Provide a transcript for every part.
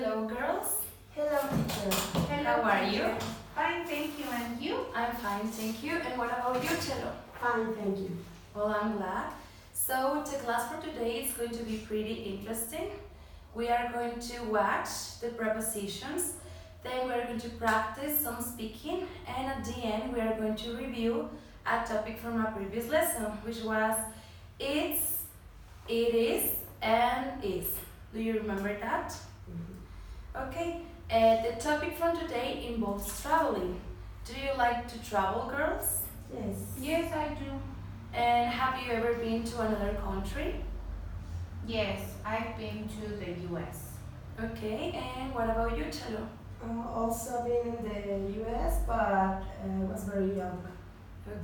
Hello, girls. Hello, teacher. How are you? Fine, thank you. And you? I'm fine, thank you. And what about you, Chelo? Fine, thank you. Well, I'm glad. So, the class for today is going to be pretty interesting. We are going to watch the prepositions, then we're going to practice some speaking, and at the end, we are going to review a topic from our previous lesson, which was it's, it is, and is. Do you remember that? Okay, the topic from today involves traveling. Do you like to travel, girls? Yes. Yes, I do. And have you ever been to another country? Yes, I've been to the US. Okay, and what about you, Chelo? Also been in the US, but was very young.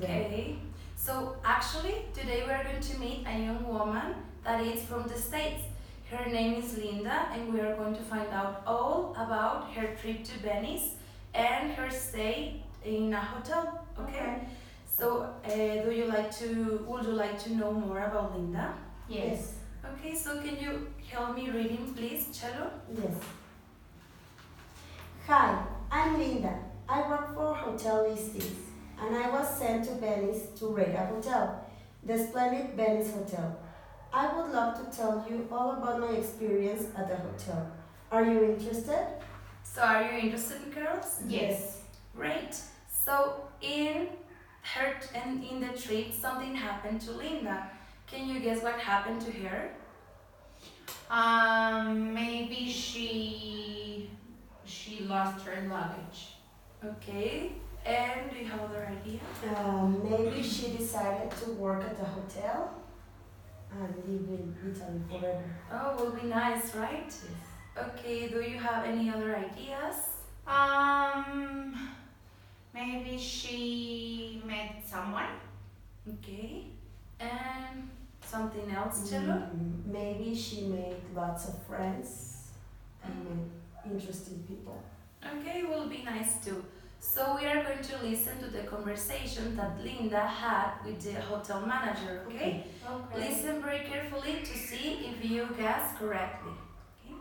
Okay, so actually today we are going to meet a young woman that is from the States. Her name is Linda, and we are going to find out all about her trip to Venice and her stay in a hotel. Okay. So, would you like to know more about Linda? Yes. Okay, so can you help me reading, please, Chelo? Yes. Hi, I'm Linda. I work for hotel listings, and I was sent to Venice to rate a hotel, the splendid Venice Hotel. I would love to tell you all about my experience at the hotel. Are you interested? So, are you interested, girls? Yes. Great. So, in in the trip, something happened to Linda. Can you guess what happened to her? Maybe she lost her luggage. Okay. And do you have other idea? Maybe she decided to work at the hotel and live in Italy forever. Oh, will be nice, right? Yes. Okay. Do you have any other ideas? Maybe she met someone. Okay. And something else, Chelo? Maybe she made lots of friends and met interesting people. Okay, will be nice too. So we are going to listen to the conversation that Linda had with the hotel manager, okay? Okay. Listen very carefully to see if you guess correctly. Okay?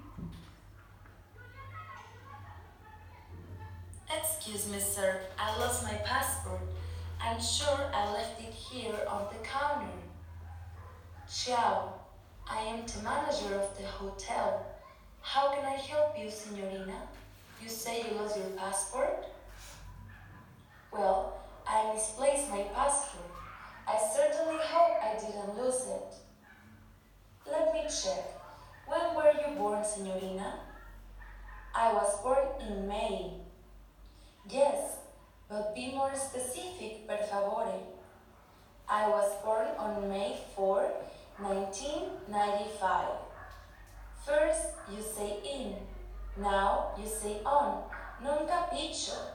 Excuse me, sir. I lost my passport. I'm sure I left it here on the counter. Ciao. I am the manager of the hotel. How can I help you, signorina? You say you lost your passport? Well, I misplaced my passport. I certainly hope I didn't lose it. Let me check. When were you born, signorina? I was born in May. Yes, but be more specific, per favore. I was born on May 4, 1995. First, you say in. Now, you say on. Non capisco.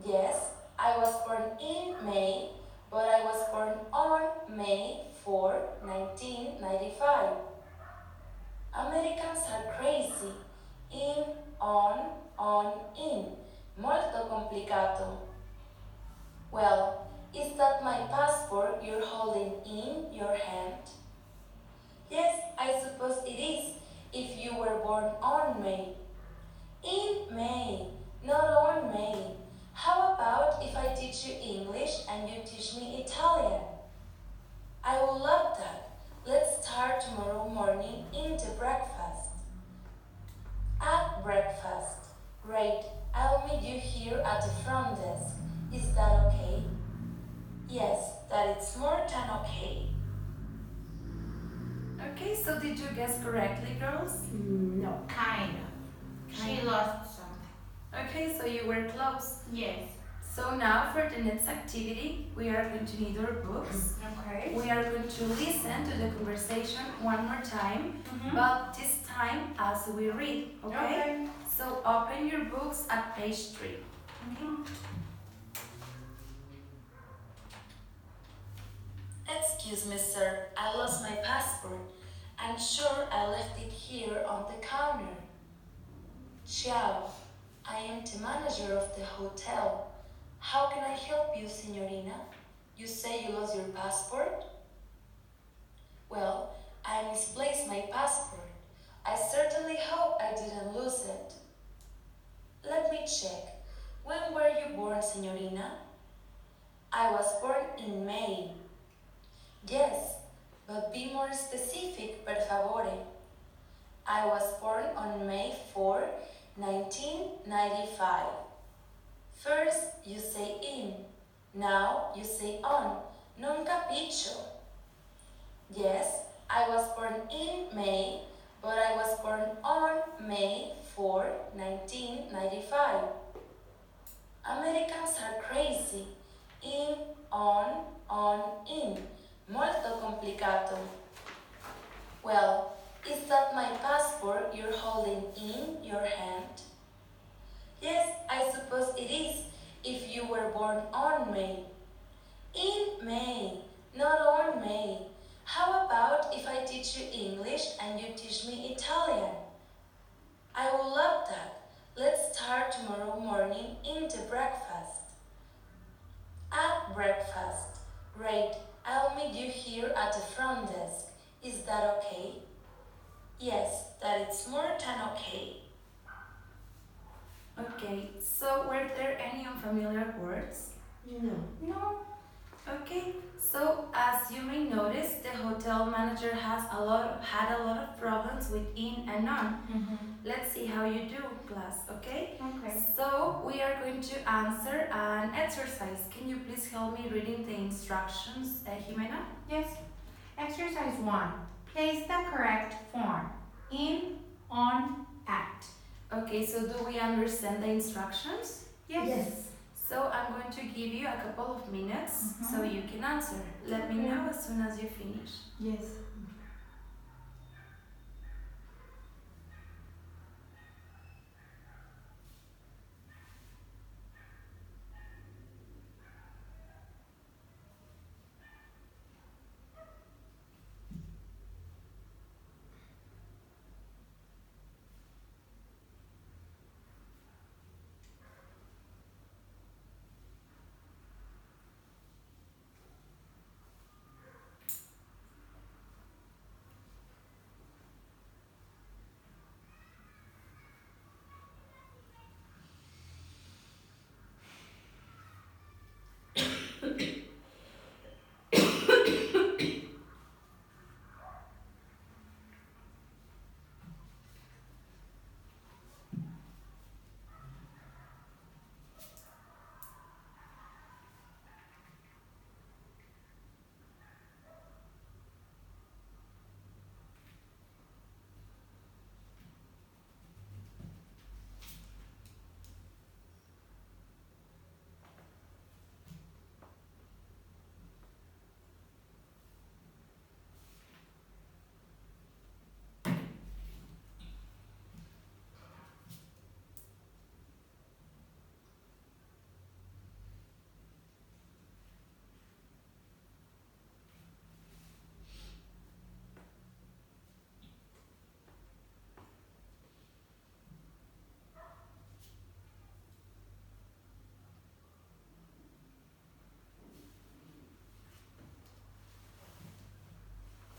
Yes, I was born in May, but I was born on May 4, 1995. Americans are crazy. In, on, in. Molto complicato. Well, is that my passport you're holding in your hand? Yes, I suppose it is, if you were born on May. In May, not on May. How about if I teach you English and you teach me Italian? I will love that. Let's start tomorrow morning into breakfast. At breakfast. Great. I'll meet you here at the front desk. Is that okay? Yes, that is more than okay. Okay, so did you guess correctly, girls? No. Kind of. She lost something. Okay, so you were close. Yes. So now for the next activity, we are going to need our books. Okay. We are going to listen to the conversation one more time, but this time as we read, okay? So open your books at page 3. Excuse me, sir. I lost my passport. I'm sure I left it here on the counter. Ciao. I am the manager of the hotel. How can I help you, signorina? You say you lost your passport? Well, I misplaced my passport. I certainly hope I didn't lose check. When were you born, Signorina? I was born in May. Yes, but be more specific, per favore. I was born on May 4, 1995. First, you say in. Now, you say on. Non capisco. Yes, I was born in May, but I was born on May 4, 1995. Americans are crazy. In, on, in. Molto complicato. Well, is that my passport you're holding in your hand? Yes, I suppose it is, if you were born on May. In May, not on May. How about if I teach you English and you teach me Italian? I would love that. Let's start tomorrow morning into breakfast. At breakfast. Great, I'll meet you here at the front desk. Is that okay? Yes, that is more than okay. Okay, so were there any unfamiliar words? No. No. Okay, so as you may notice, the hotel manager had a lot of problems with in and on. Let's see how you do, class, okay? Okay. So we are going to answer an exercise. Can you please help me reading the instructions, Jimena? Yes. Exercise 1. Place the correct form. In, on, at. Okay, so do we understand the instructions? Yes. So I'm going to give you a couple of minutes so you can answer. Let me know as soon as you finish. Yes.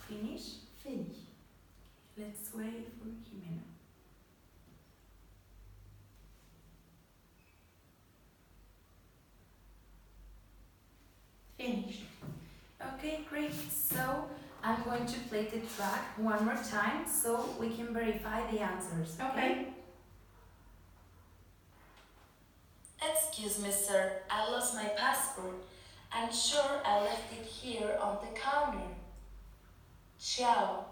Finish? Finish. Let's wait for Jimena. Finished. Okay, great. So I'm going to play the track one more time so we can verify the answers. Okay. Excuse me, sir, I lost my passport. I'm sure I left it here on the counter. Ciao,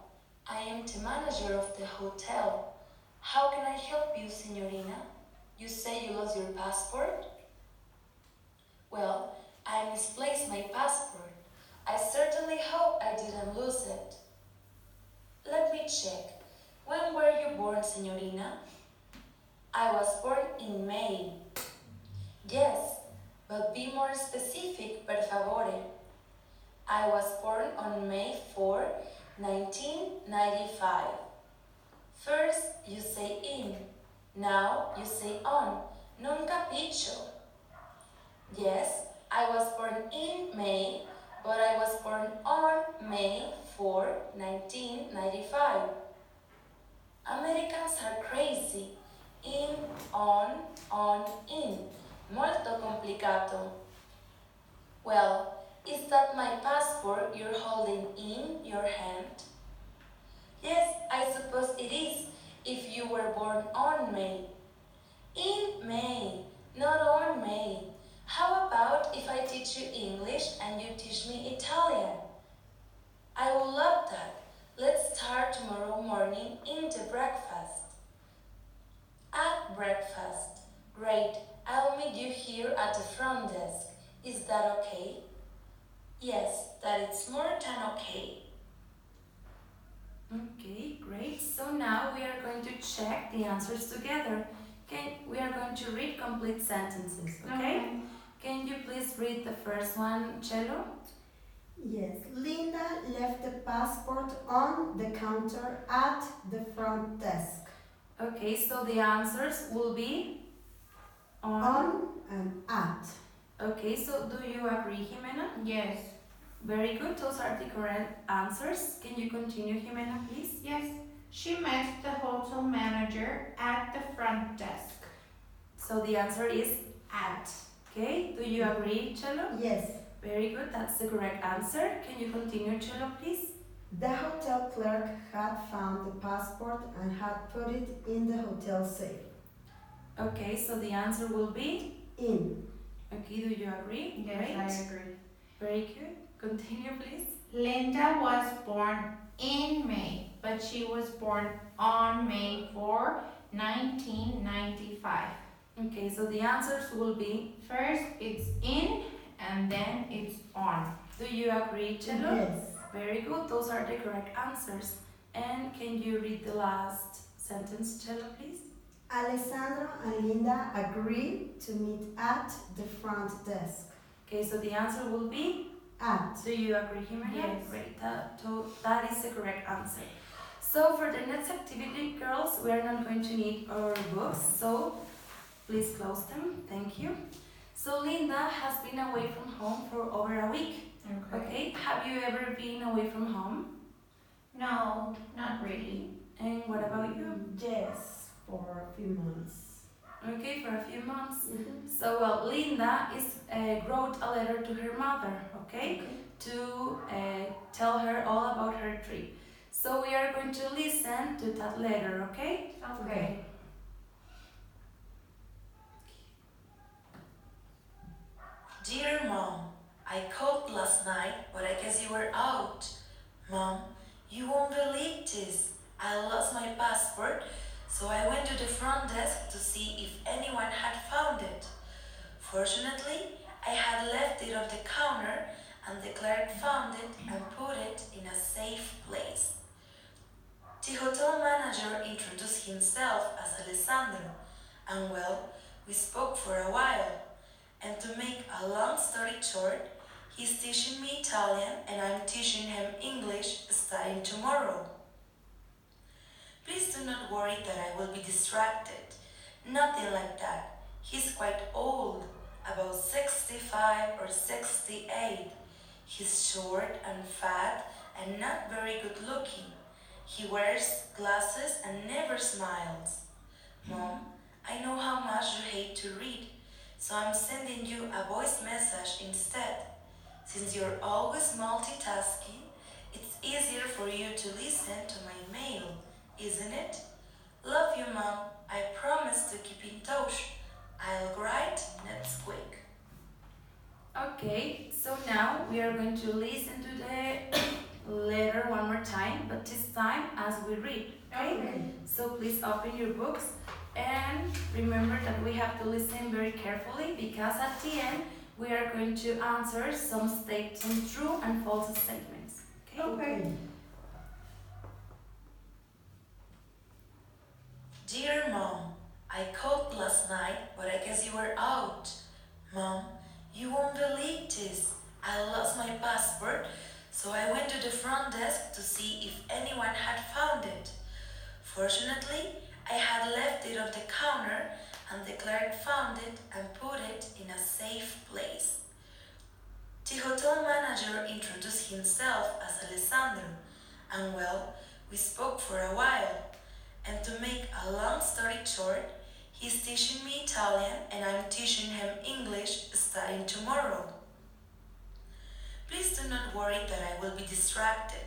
I am the manager of the hotel. How can I help you, Signorina? You say you lost your passport? Well, I misplaced my passport. I certainly hope I didn't lose it. Let me check. When were you born, Signorina? I was born in May. Yes, but be more specific, per favore. I was born on May 4, 1995. First, you say in. Now, you say on. Non capisco. Yes, I was born in May, but I was born on May 4, 1995. Americans are crazy. In, on, in. Molto complicato. Well, is that my passport you're holding in your hand? Yes, I suppose it is, if you were born on May. In May, not on May. How about if I teach you English and you teach me Italian? I will love that. Let's start tomorrow morning into breakfast. At breakfast. Great. I'll meet you here at the front desk. Is that okay? Yes, that is more than okay. Okay, great. So now we are going to check the answers together. We are going to read complete sentences, okay? Can you please read the first one, Cello? Yes, Linda left the passport on the counter at the front desk. Okay, so the answers will be On and at. Okay, so do you agree, Jimena? Yes. Very good, those are the correct answers. Can you continue, Jimena, please? Yes. She met the hotel manager at the front desk. So the answer is at. Okay, do you agree, Cello? Yes. Very good, that's the correct answer. Can you continue, Cello, please? The hotel clerk had found the passport and had put it in the hotel safe. Okay, so the answer will be In. Okay, do you agree? Yes, Great. I agree. Very good. Continue, please. Linda was born in May, but she was born on May 4, 1995. Okay, so the answers will be First it's in and then it's on. Do you agree, Cello? Yes. Very good, those are the correct answers. And can you read the last sentence, Cello, please? Alessandro and Linda agreed to meet at the front desk. Okay, so the answer will be At. Do you agree, Jimena? Yes. Great, that is the correct answer. So for the next activity, girls, we are not going to need our books, so please close them. Thank you. So Linda has been away from home for over a week. Okay, have you ever been away from home? No, not really. And what about you? Yes, for a few months. Okay, for a few months. So well, Linda wrote a letter to her mother, okay, to tell her all about her trip. So we are going to listen to that letter, okay? Okay. Dear Mom, I called last night, but I guess you were out. Mom, you won't believe this. I lost my passport, so I went to the front desk to see if anyone had found it. Fortunately, I had left it on the counter and the clerk found it and put it in a safe place. The hotel manager introduced himself as Alessandro, and well, we spoke for a while. And to make a long story short, he's teaching me Italian and I'm teaching him English starting tomorrow. Please do not worry that I will be distracted. Nothing like that. He's quite old, about 65 or 68. He's short and fat and not very good looking. He wears glasses and never smiles. Mom, I know how much you hate to read, so I'm sending you a voice message instead. Since you're always multitasking, it's easier for you to listen to my mail, isn't it? Love you, Mom. I promise to keep in touch. I'll write next week. Okay, so now we are going to listen to the letter one more time, but this time as we read, okay? So please open your books and remember that we have to listen very carefully because at the end we are going to answer some true and false statements. Okay? Dear Mom, I called last night, but I guess you were out. Mom, you won't believe this. I lost my passport, so I went to the front desk to see if anyone had found it. Fortunately, I had left it on the counter and the clerk found it and put it in a safe place. The hotel manager introduced himself as Alessandro, and well, we spoke for a while. And to make a long story short, He's teaching me Italian and I'm teaching him English starting tomorrow. Please do not worry that I will be distracted.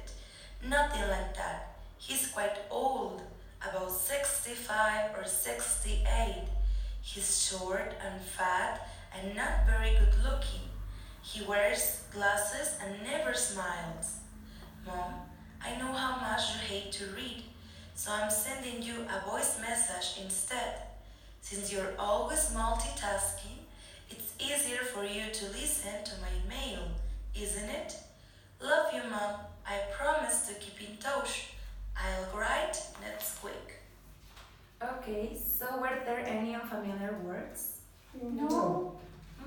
Nothing like that. He's quite old, about 65 or 68. He's short and fat and not very good looking. He wears glasses and never smiles. Mom, I know how much you hate to read, so I'm sending you a voice message instead. Since you're always multitasking, it's easier for you to listen to my mail, isn't it? Love you, Mom. I promise to keep in touch. I'll write next week. Okay, so were there any unfamiliar words? No.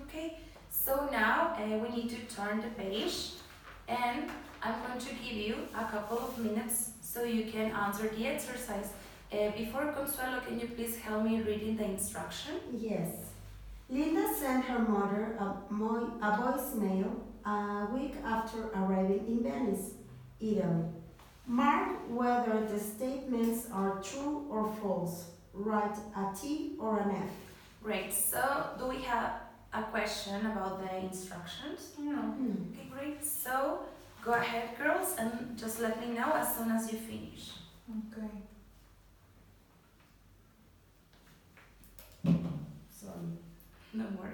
Okay, so now we need to turn the page and I'm going to give you a couple of minutes so you can answer the exercise. Before Consuelo, can you please help me reading the instruction? Yes. Linda sent her mother a voicemail a week after arriving in Venice, Italy. Mark whether the statements are true or false. Write a T or an F. Great, so do we have a question about the instructions? No. Okay, great, so go ahead girls and just let me know as soon as you finish. Okay. Sorry. No worry.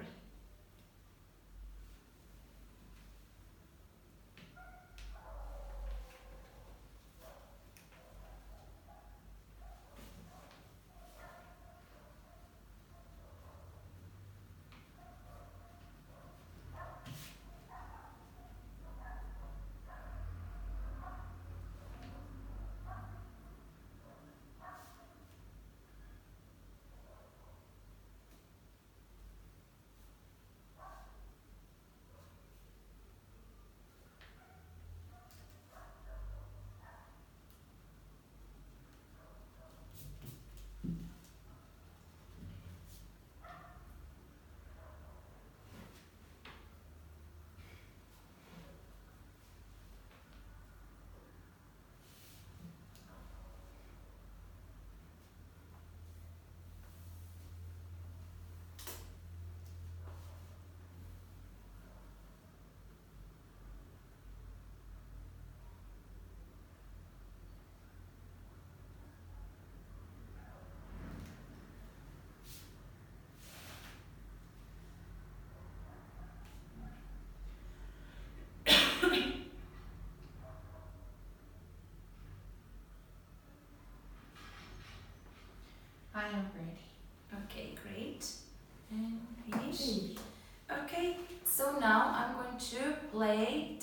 I am ready. Okay, great. And finish. Okay, so now I'm going to play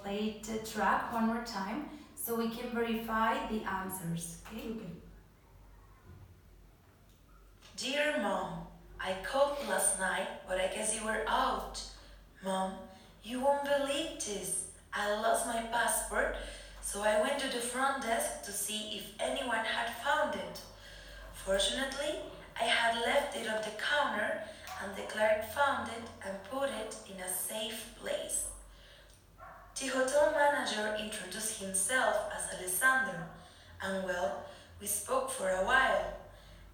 play the track one more time so we can verify the answers. Okay. Dear Mom, I called last night, but I guess you were out. Mom, you won't believe this. I lost my passport, so I went to the front desk to see if anyone had found it. Fortunately, I had left it on the counter and the clerk found it and put it in a safe place. The hotel manager introduced himself as Alessandro, and well, we spoke for a while.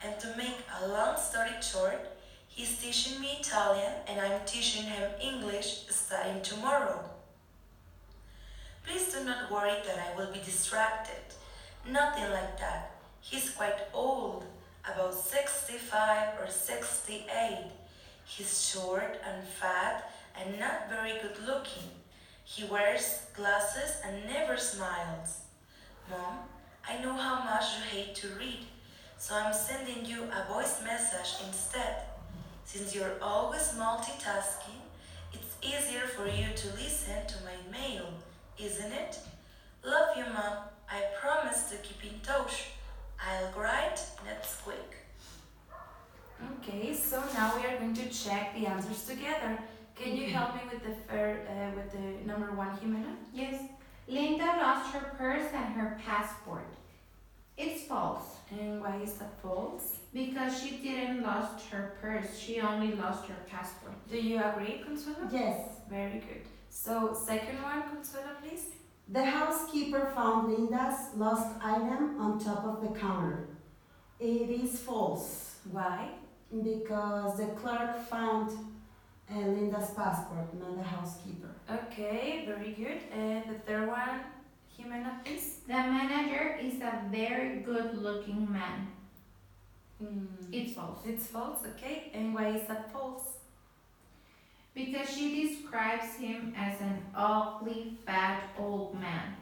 And to make a long story short, he's teaching me Italian and I'm teaching him English starting tomorrow. Please do not worry that I will be distracted. Nothing like that. He's quite old, about 65 or 68. He's short and fat and not very good looking. He wears glasses and never smiles. Mom, I know how much you hate to read, so I'm sending you a voice message instead. Since you're always multitasking, it's easier for you to listen to my mail, isn't it? Love you, Mom. I promise to keep in touch. I'll write next week. Okay, so now we are going to check the answers together. Can you help me with the number one, Jimena? Yes. Linda lost her purse and her passport. It's false. And why is that false? Because she didn't lost her purse. She only lost her passport. Do you agree, Consuelo? Yes. Very good. So second one, Consuelo, please. The housekeeper found Linda's lost item on top of the counter. It is false. Why? Because the clerk found Linda's passport, not the housekeeper. Okay, very good. The third one, Jimena, please. The manager is a very good looking man. It's false. It's false, okay. And why is that false? Because she describes him as an ugly, fat old man.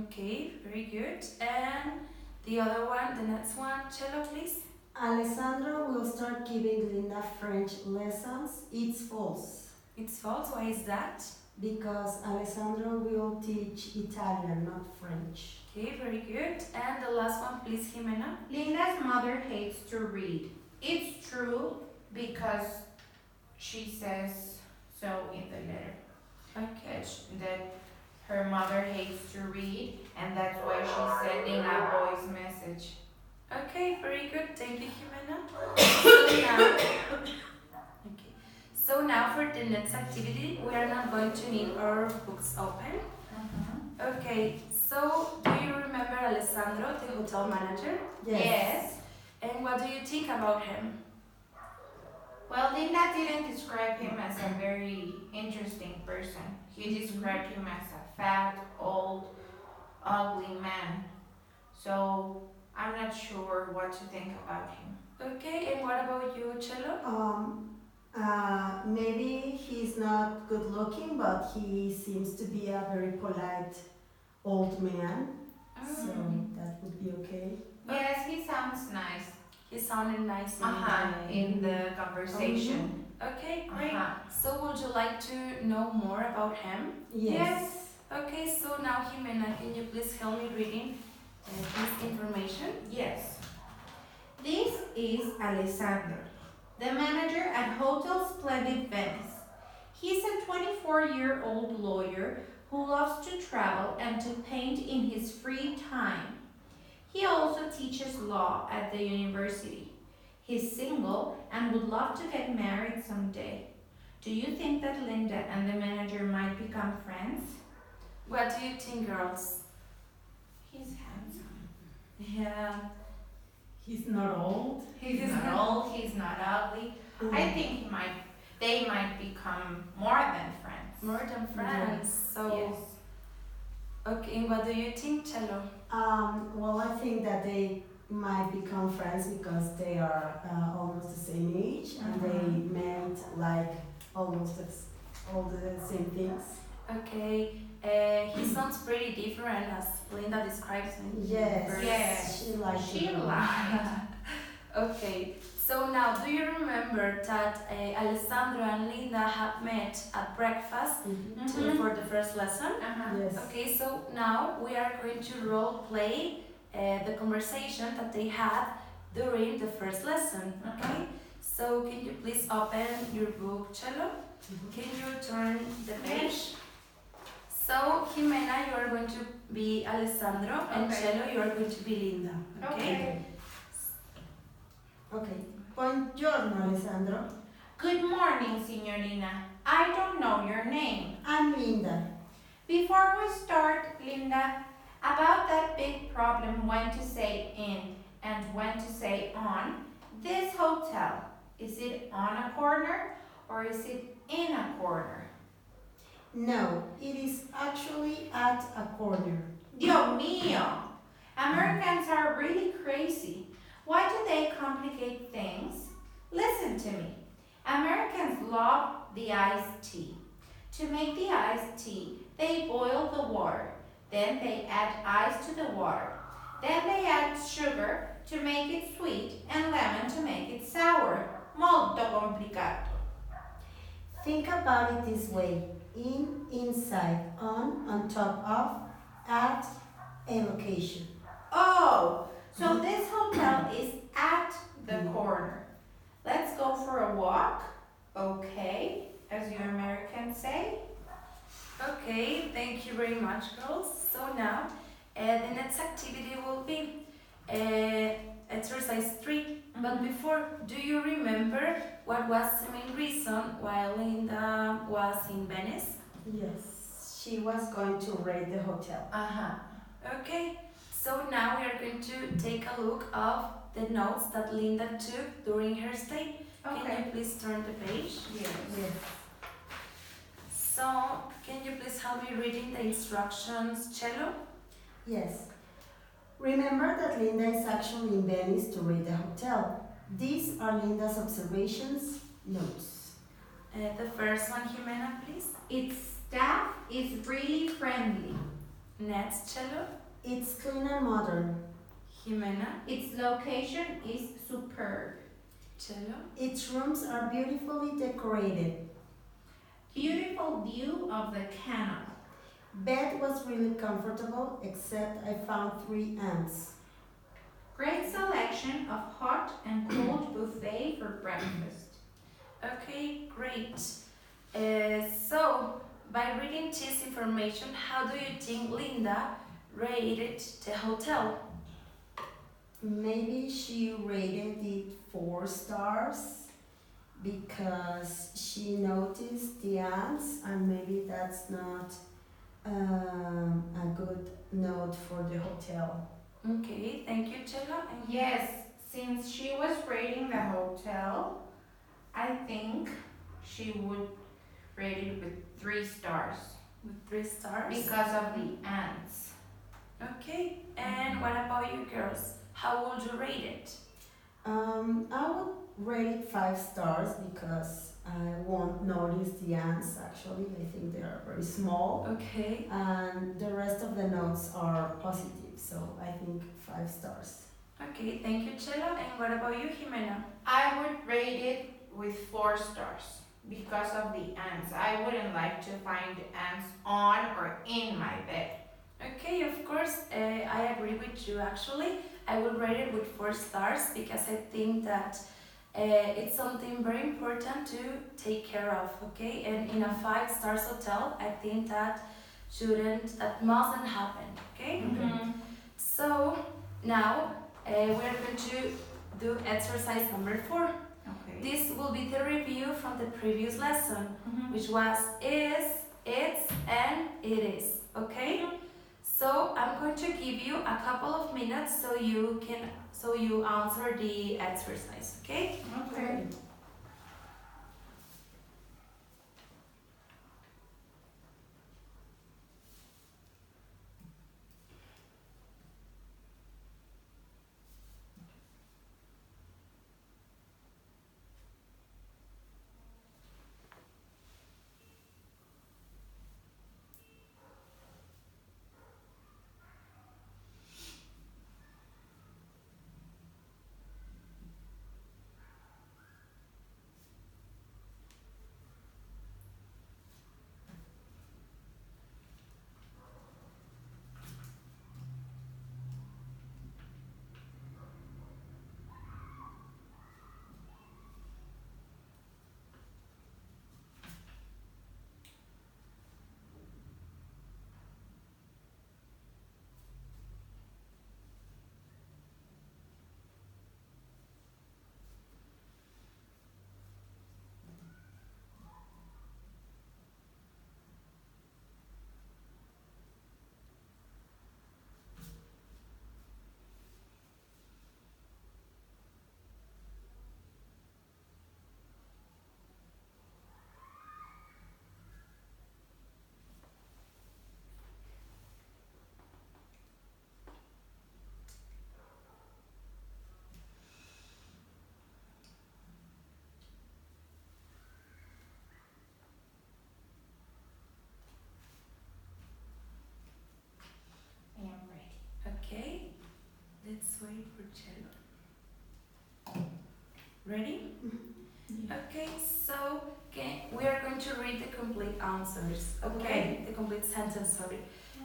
Okay, very good. And the other one, the next one, Cello, please. Alessandro will start giving Linda French lessons. It's false. It's false. Why is that? Because Alessandro will teach Italian, not French. Okay, very good. And the last one, please, Jimena. Linda's mother hates to read. It's true because she says so in the letter. Okay. That her mother hates to read, and that's why she's sending a voice message. Okay, very good. Thank you, Jimena. So now, okay. So now for the next activity, we are not going to need our books open. Okay. So do you remember Alessandro, the hotel manager? Yes. And what do you think about him? Well, Linda didn't describe him as a very interesting person. He described him as a fat, old, ugly man. So I'm not sure what to think about him. Okay. And what about you, Cello? Maybe he's not good looking, but he seems to be a very polite old man. So that would be okay. Yes, he sounds nice. He sounded nice In the conversation. Okay, great. So would you like to know more about him? Yes. Okay, so now Jimena, can you please help me reading this information? Yes. This is Alessandro, the manager at Hotel Splendid Venice. He's a 24-year-old lawyer who loves to travel and to paint in his free time. He also teaches law at the university. He's single and would love to get married someday. Do you think that Linda and the manager might become friends? What do you think, girls? He's handsome. Yeah. He's not old. He's not old, he's not ugly. I think they might become more than friends. More than friends. So Yes. okay, and what do you think, Cello? Well, I think that they might become friends because they are almost the same age and they meant like almost all the same things. Okay. He sounds pretty different as Linda describes him. Yes. Yes. She liked lied. Okay. So now, do you remember that Alessandro and Linda had met at breakfast for the first lesson? Yes. Okay, so now we are going to role play the conversation that they had during the first lesson. Okay, so can you please open your book, Cello? Can you turn the page? So Jimena, you are going to be Alessandro, and Cello, you are going to be Linda. Okay. Okay. Buongiorno, Alessandro. Good morning, Signorina. I don't know your name. I'm Linda. Before we start, Linda, about that big problem when to say in and when to say on, this hotel, is it on a corner or is it in a corner? No, it is actually at a corner. Dios mío! Americans are really crazy. Why do they complicate things? Listen to me. Americans love the iced tea. To make the iced tea, they boil the water. Then they add ice to the water. Then they add sugar to make it sweet and lemon to make it sour. Molto complicato. Think about it this way. In, inside, on top of, at a location. Oh, so this hotel is at the corner. Let's go for a walk. Okay, as you Americans say. Okay, thank you very much, girls. So now, the next activity will be exercise 3. But before, do you remember what was the main reason why Linda was in Venice? Yes, she was going to rate the hotel. Okay, so now we are going to take a look of the notes that Linda took during her stay. Can you please turn the page? Yes. Yes. So, can you please help me reading the instructions, Cello? Yes. Remember that Linda is actually in Venice to rate the hotel. These are Linda's observations, notes. The first one, Jimena, please. Its staff is really friendly. Next, Cello. It's clean and modern. Jimena. Its location is superb. Cello. Its rooms are beautifully decorated. Beautiful view of the canal. Bed was really comfortable, except I found 3 ants. Great selection of hot and cold buffet for breakfast. Okay, great. So, by reading this information, how do you think Linda rated the hotel? Maybe she rated it 4 stars because she noticed the ants, and maybe that's not a good note for the hotel. Okay, thank you, Cello. And Yes, since she was rating the hotel, I think she would rate it with 3 stars with 3 stars. because of the ants. Okay, and what about you girls? How would you rate it? I would rate it 5 stars because I won't notice the ants actually. I think they are very small. Okay. And the rest of the notes are positive, so I think 5 stars. Okay, thank you, Cello. And what about you, Jimena? I would rate it with 4 stars because of the ants. I wouldn't like to find ants on or in my bed. Okay, of course, I agree with you actually. I would rate it with 4 stars because I think that it's something very important to take care of, okay? And in a 5 stars hotel, I think that mustn't happen, okay? Mm-hmm. So now we're going to do exercise number 4. Okay. This will be the review from the previous lesson, Mm-hmm. which was is, it's, and it is, okay? So I'm going to give you a couple of minutes so you answer the exercise, okay? Okay. I am ready. Okay, let's wait for Cello. Ready? Okay, so we are going to read the complete answers, okay? The complete sentence, sorry.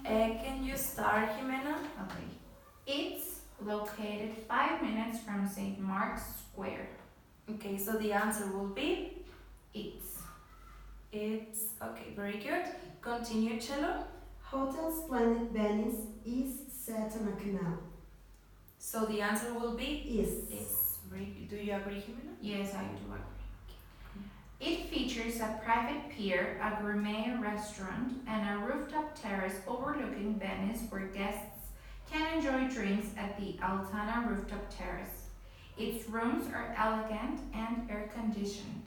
Can you start, Jimena? Okay. It's located 5 minutes from St. Mark's Square. Okay, so the answer will be It's. Okay, very good. Continue, Cello. Hotel Splendid Venice is set on a canal. So the answer will be Is. Very good. Do you agree, Jimena? Yes, I do agree. It features a private pier, a gourmet restaurant, and a rooftop terrace overlooking Venice where guests can enjoy drinks at the Altana rooftop terrace. Its rooms are elegant and air conditioned.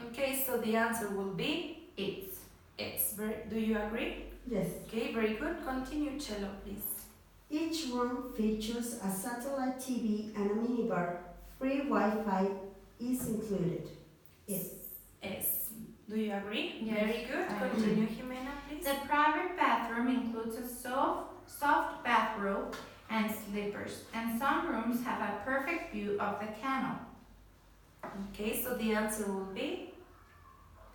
Okay, so the answer will be It's. Do you agree? Yes. Okay, very good. Continue, Cello, please. Each room features a satellite TV and a minibar. Free Wi-Fi is included. Yes. Do you agree? Yes, Very good. I agree. Continue, Jimena, please. The private bathroom includes a soft bathrobe and slippers, and some rooms have a perfect view of the canal. Okay, so the answer will be?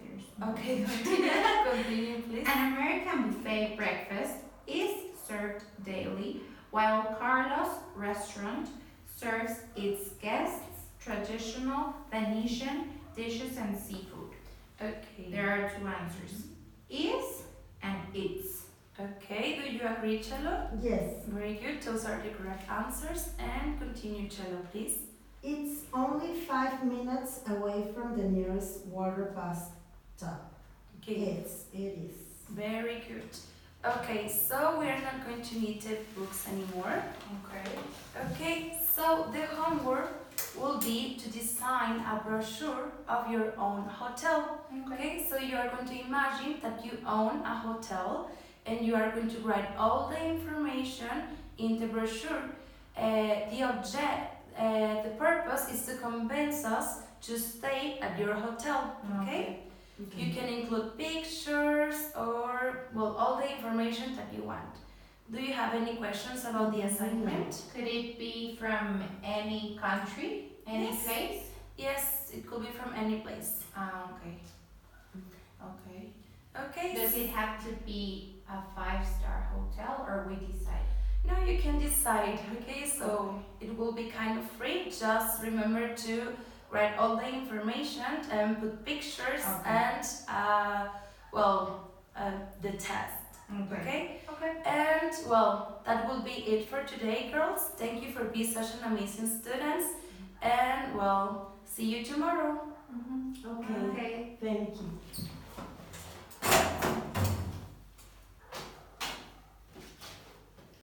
There's Okay, continue. Continue, please. An American buffet breakfast is served daily, while Carlos Restaurant serves its guests traditional Venetian dishes and seafood. Okay. There are two answers: is and it's. Okay, do you agree, Cello? Yes. Very good. Those are the correct answers. And continue, Cello, please. It's only 5 minutes away from the nearest water bus stop. Okay. It is. Very good. Okay, so we are not going to need textbooks anymore. Okay. Okay, so the homework will be to design a brochure of your own hotel. Okay, so you are going to imagine that you own a hotel and you are going to write all the information in the brochure. The purpose is to convince us to stay at your hotel. Okay? You can include pictures or, well, all the information that you want. Do you have any questions about the assignment? Could it be from any country, any Yes. place? Yes, it could be from any place. Okay. Okay. Okay. Does it have to be a 5-star hotel, or we decide? No, you can decide. Okay, so it will be kind of free. Just remember to write all the information and put pictures and the test. Okay. And well, that will be it for today, girls. Thank you for being such an amazing students. And well, see you tomorrow. Okay. Okay. Thank you.